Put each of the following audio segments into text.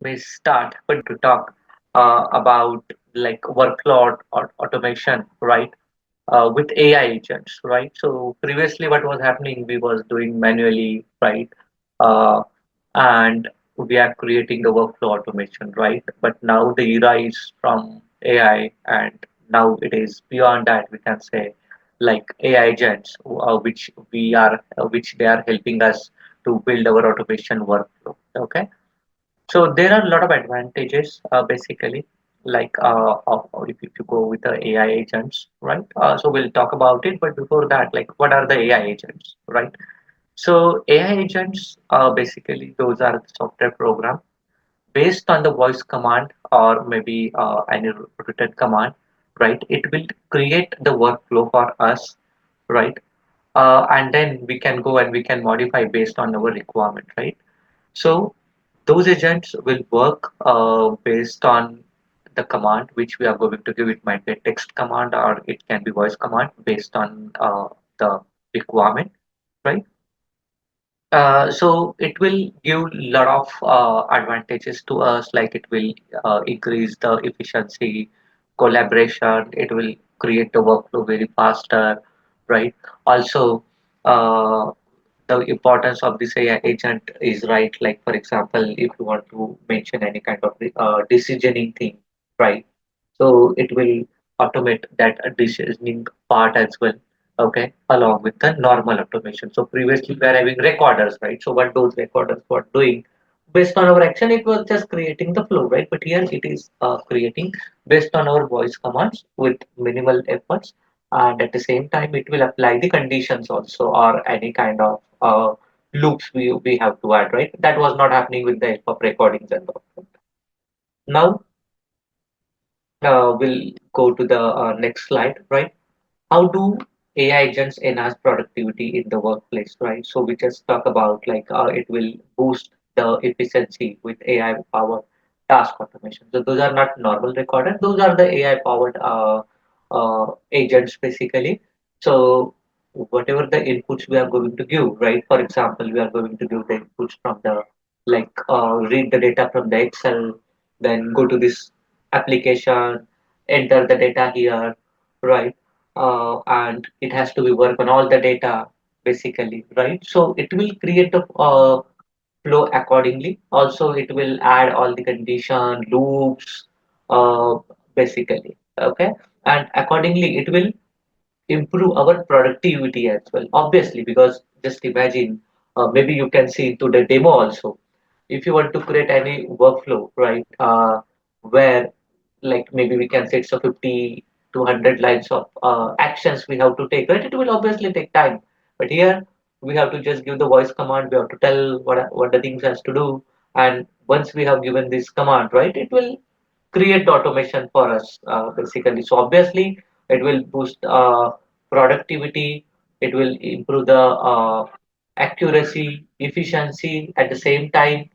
we start to talk about like workload or automation, right? With AI agents, right? So previously, what was happening, we was doing manually, right? Uh, and we are creating the workflow automation, right? But now the era is from AI, and now it is beyond that. We can say like AI agents, which they are helping us to build our automation workflow. Okay, so there are a lot of advantages, basically, like if you go with the AI agents, right? So we'll talk about it, but before that, like what are the AI agents, right? So AI agents, basically, those are the software program based on the voice command or maybe any written command, right? It will create the workflow for us, right? And then we can go and we can modify based on our requirement, right? So those agents will work based on the command which we are going to give. It might be a text command or it can be voice command based on the requirement, right? So it will give a lot of advantages to us, like it will increase the efficiency, collaboration. It will create the workflow very faster, right? Also, uh, the importance of this AI agent is right. Like for example, if you want to mention any kind of decisioning thing, right? So it will automate that decisioning part as well. Okay, along with the normal automation. So previously we were having recorders, right? So what those recorders were doing based on our action, it was just creating the flow, right? But here it is creating based on our voice commands with minimal efforts, and at the same time it will apply the conditions also or any kind of loops we have to add, right? That was not happening with the help of recordings and all. Now we'll go to the next slide, right? How do AI agents enhance productivity in the workplace, right? So we just talk about like it will boost the efficiency with AI powered task automation. So those are not normal recorders; those are the AI powered agents basically. So whatever the inputs we are going to give, right? For example, we are going to give the inputs from the like read the data from the Excel, then go to this application, enter the data here, right? And it has to be work on all the data basically, right? So it will create a flow accordingly. Also, it will add all the condition loops, uh, basically. Okay, and accordingly, it will improve our productivity as well. Obviously, because just imagine, maybe you can see to the demo also. If you want to create any workflow, right, where like maybe we can say it's a 50 to 100 lines of actions we have to take, right? It will obviously take time. But here we have to just give the voice command. We have to tell what the things has to do. And once we have given this command, right, it will create the automation for us basically. So obviously it will boost productivity. It will improve the accuracy, efficiency. At the same time,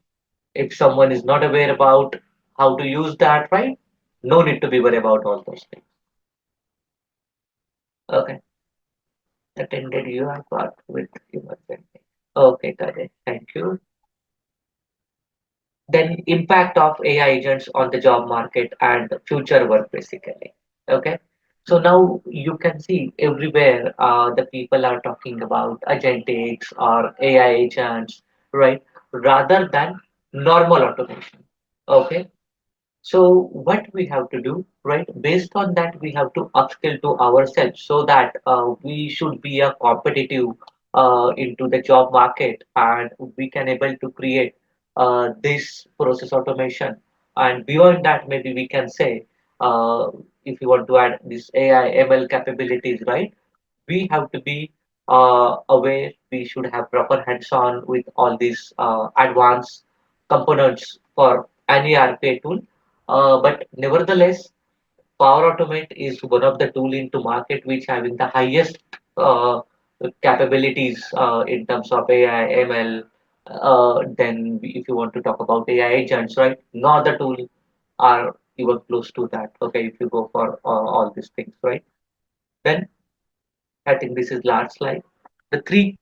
if someone is not aware about how to use that, right? No need to be worried about all those things. Okay. Attended you have got with emergency. Okay, got it. Thank you. Then impact of AI agents on the job market and future work basically. Okay. So now you can see everywhere the people are talking about agentics or AI agents, right? Rather than normal automation. Okay. So what we have to do, right? Based on that, we have to upskill to ourselves so that we should be a competitive into the job market, and we can able to create this process automation. And beyond that, maybe we can say, if you want to add this AI ML capabilities, right? We have to be aware. We should have proper hands-on with all these advanced components for any RPA tool. But nevertheless, PowerAutomate is one of the tool into market which having the highest uh, capabilities in terms of AI, ML. Then if you want to talk about AI agents, right? No other tool are even close to that. Okay, if you go for all these things, right? Then I think this is last slide. The three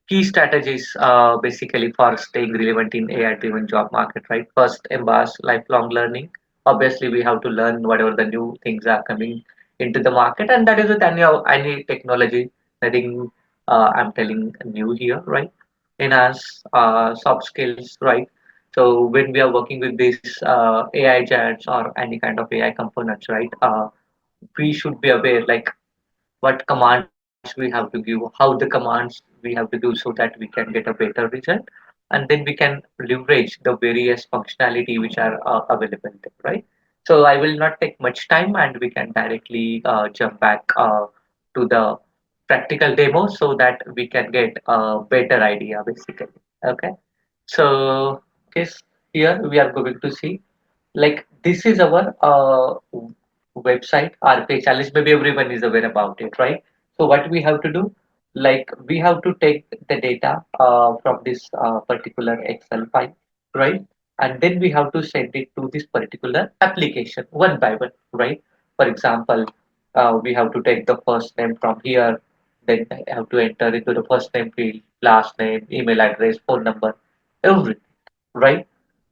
key strategies basically for staying relevant in AI-driven job market, right? First, embrace lifelong learning. Obviously, we have to learn whatever the new things are coming into the market, and that is with any technology. I think I'm telling new here, right? Enhance soft skills, right? So when we are working with these AI agents or any kind of AI components, right? We should be aware, like what commands we have to give, how the commands we have to do so that we can get a better result, and then we can leverage the various functionality which are available there, right? So I will not take much time and we can directly jump back to the practical demo so that we can get a better idea basically. Okay. So this here we are going to see like this is our website RPA challenge. Maybe everyone is aware about it, right? So what we have to do, like we have to take the data from this particular Excel file, right? And then we have to send it to this particular application one by one, right? For example, we have to take the first name from here, then I have to enter into the first name field, last name, email address, phone number, everything, right?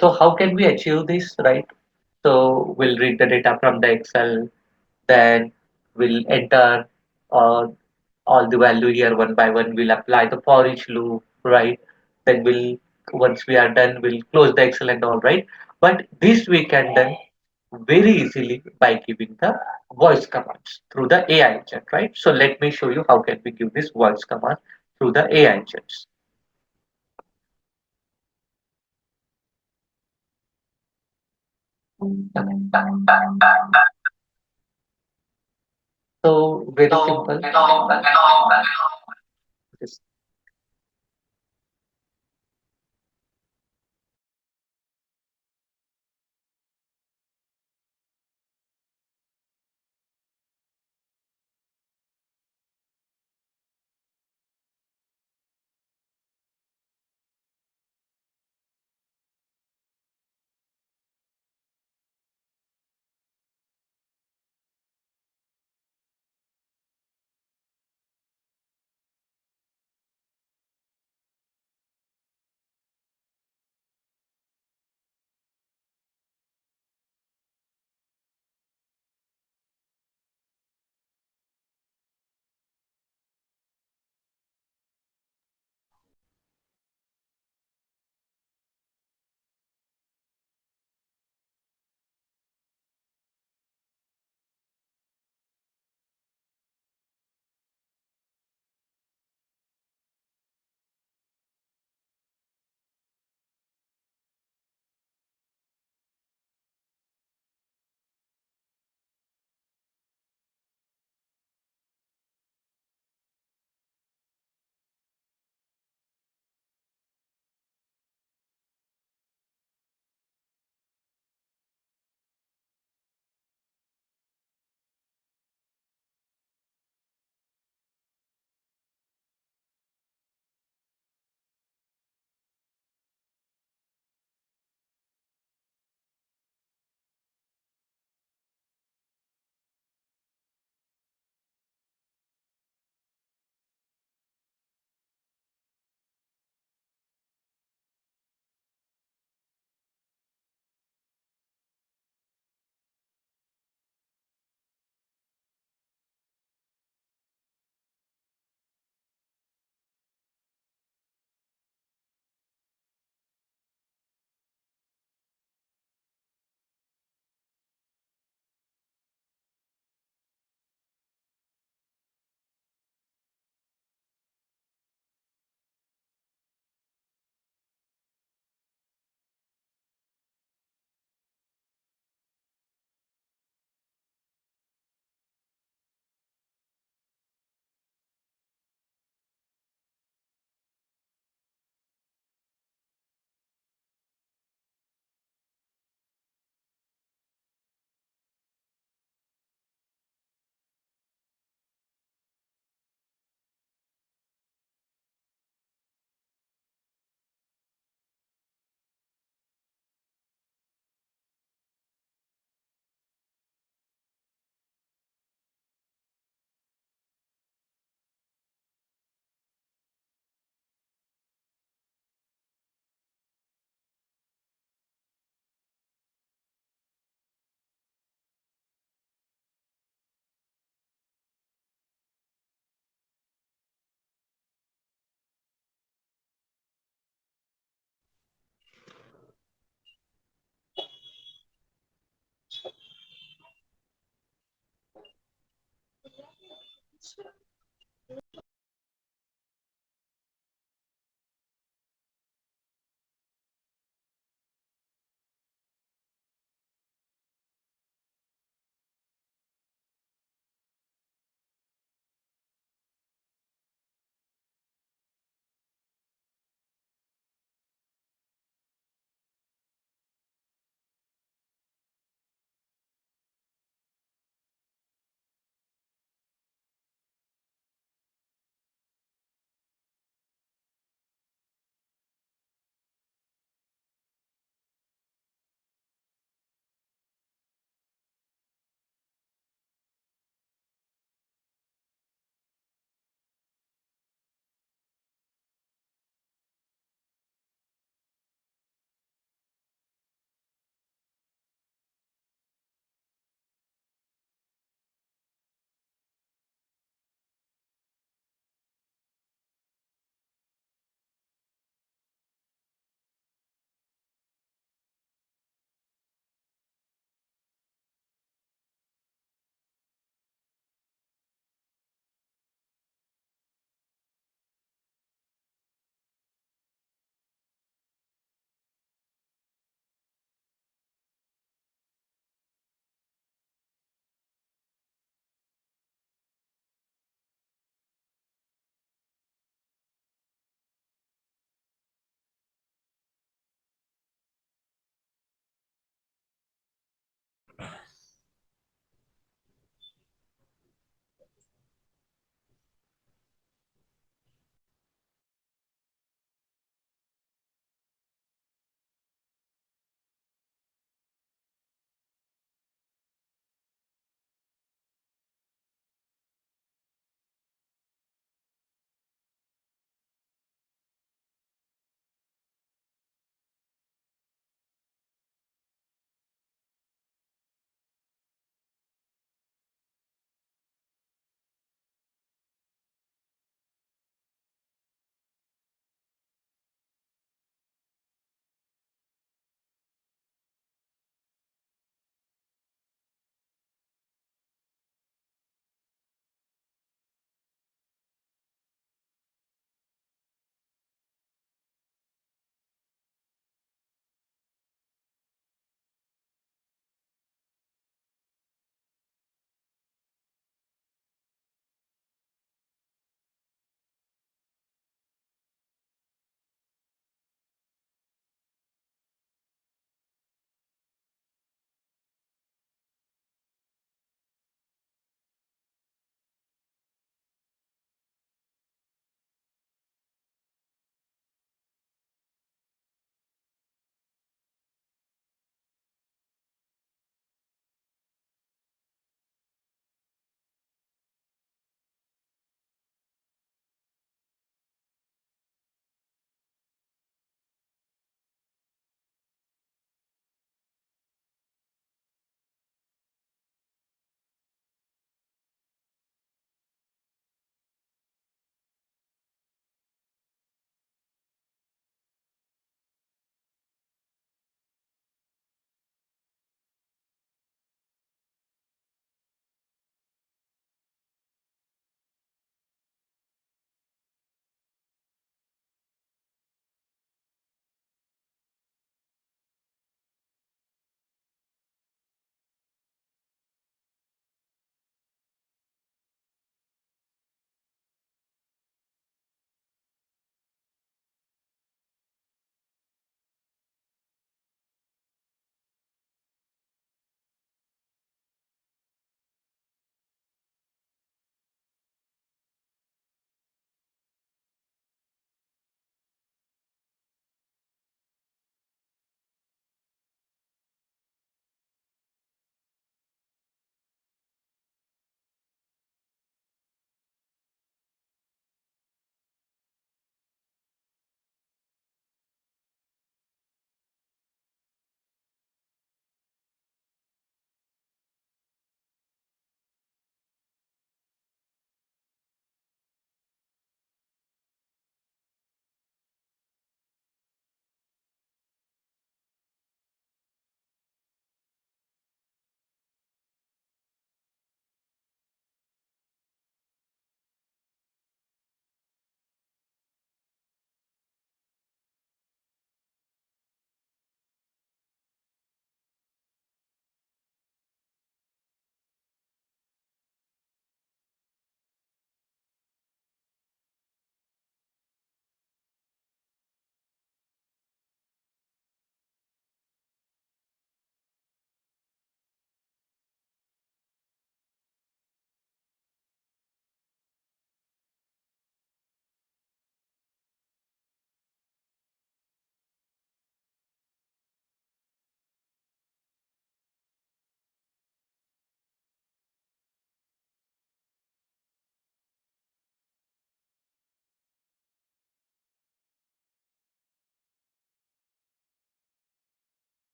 So how can we achieve this, right? So we'll read the data from the Excel, then we'll enter uh, all the value here one by one. We'll apply the for each loop, right? Then we'll once we are done, we'll close the Excel and all, right? But this we can done very easily by giving the voice commands through the AI agent, right? So let me show you how can we give this voice command through the AI agents. So very simple. Just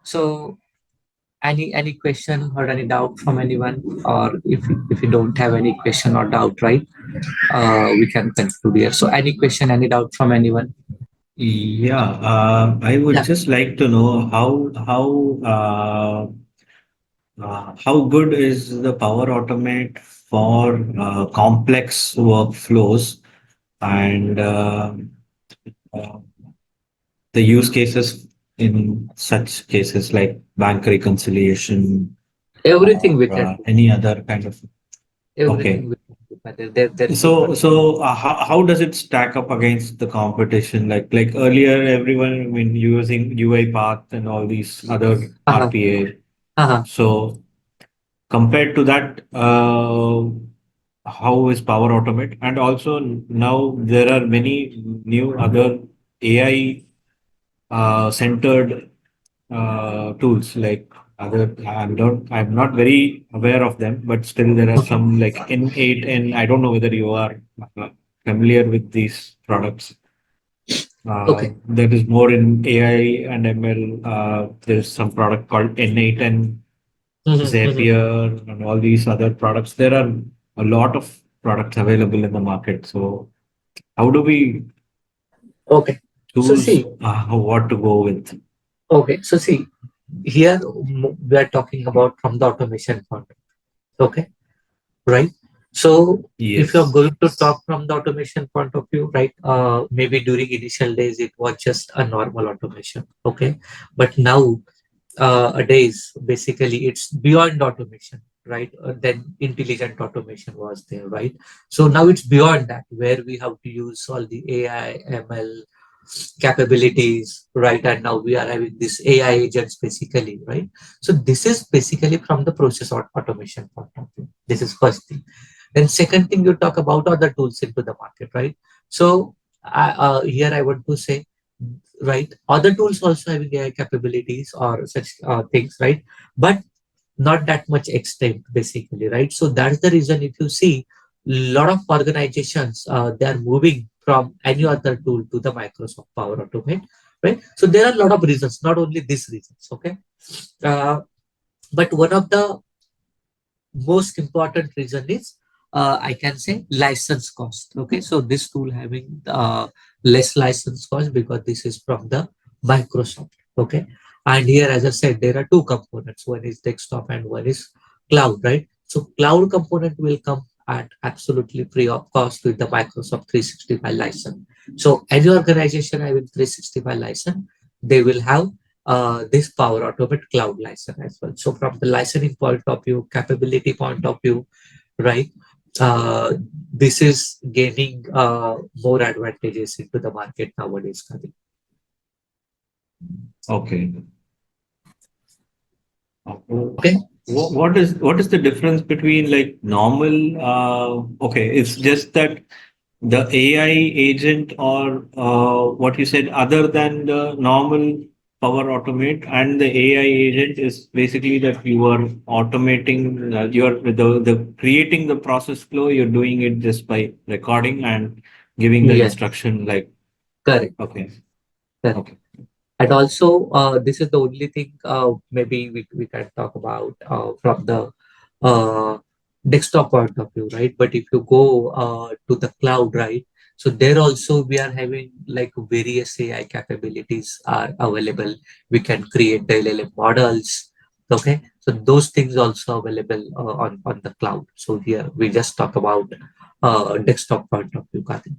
So any question or any doubt from anyone, or if you don't have any question or doubt, right, we can conclude here. So any question, any doubt from anyone? Yeah, I would Yeah. just like to know how good is the Power Automate for complex workflows and uh, the use cases in such cases like bank reconciliation Everything or we can do. any other kind of. Everything Okay. we can do. But there is no So, how does it stack up against the competition? Like earlier, everyone, I mean, using UiPath and all these other uh-huh. RPA. Uh-huh. So compared to that, how is Power Automate? And also now there are many new other AI centered tools like other. I'm not very aware of them, but still there are Okay. some like N8, and I don't know whether you are uh, familiar with these products. Okay. There is more in AI and ML. There's some product called N8 and Mm-hmm. Zapier and all these other products. There are a lot of products available in the market. So how do we Okay. So choose see, what to go with? okay. So see, here we are talking about from the automation point. Okay. Right. So if you're Yes. going to talk from the automation point of view, right, maybe during initial days it was just a normal automation. Okay. But now days basically it's beyond automation, right? Then intelligent automation was there, right? So now it's beyond that, where we have to use all the AI ML capabilities, right? And now we are having this AI agents basically, right? So this is basically from the process automation point of view. This is first thing. Then second thing, you talk about other tools into the market, right? So here I want to say, right, other tools also having AI capabilities or such things, right? But not that much extent basically, right? So that's the reason if you see a lot of organizations, they are moving from any other tool to the Microsoft Power Automate, right? So there are a lot of reasons, not only these reasons, okay? uh, but one of the most important reason is, I can say, license cost. Okay, so this tool having less license cost because this is from the Microsoft. Okay, and here, as I said, there are two components. One is desktop and one is cloud, right? So cloud component will come at absolutely free of cost with the Microsoft 365 license. So any organization having 365 license, they will have this Power Automate cloud license as well. So from the licensing point of view, capability point of view, right? This is gaining more advantages into the market nowadays, Kadi. Okay. Okay. What is the difference between like normal? Okay, it's just that the AI agent or what you said, other than the normal Power Automate and the AI agent is basically that you are automating, you're the creating the process flow. You're doing it just by recording and giving the Yes, instruction. Like correct. okay, Correct. okay, And also, this is the only thing maybe we can talk about from the uh, desktop point of view, right? But if you go to the cloud, right? So there also we are having like various AI capabilities are available. We can create the LLM models. Okay, so those things also available on the cloud. So here we just talk about desktop point of view, Karthik.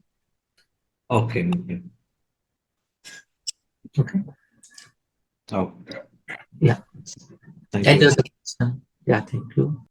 okay, okay. Okay. Oh, Yeah. thank That was you. a question. Yeah. Thank you.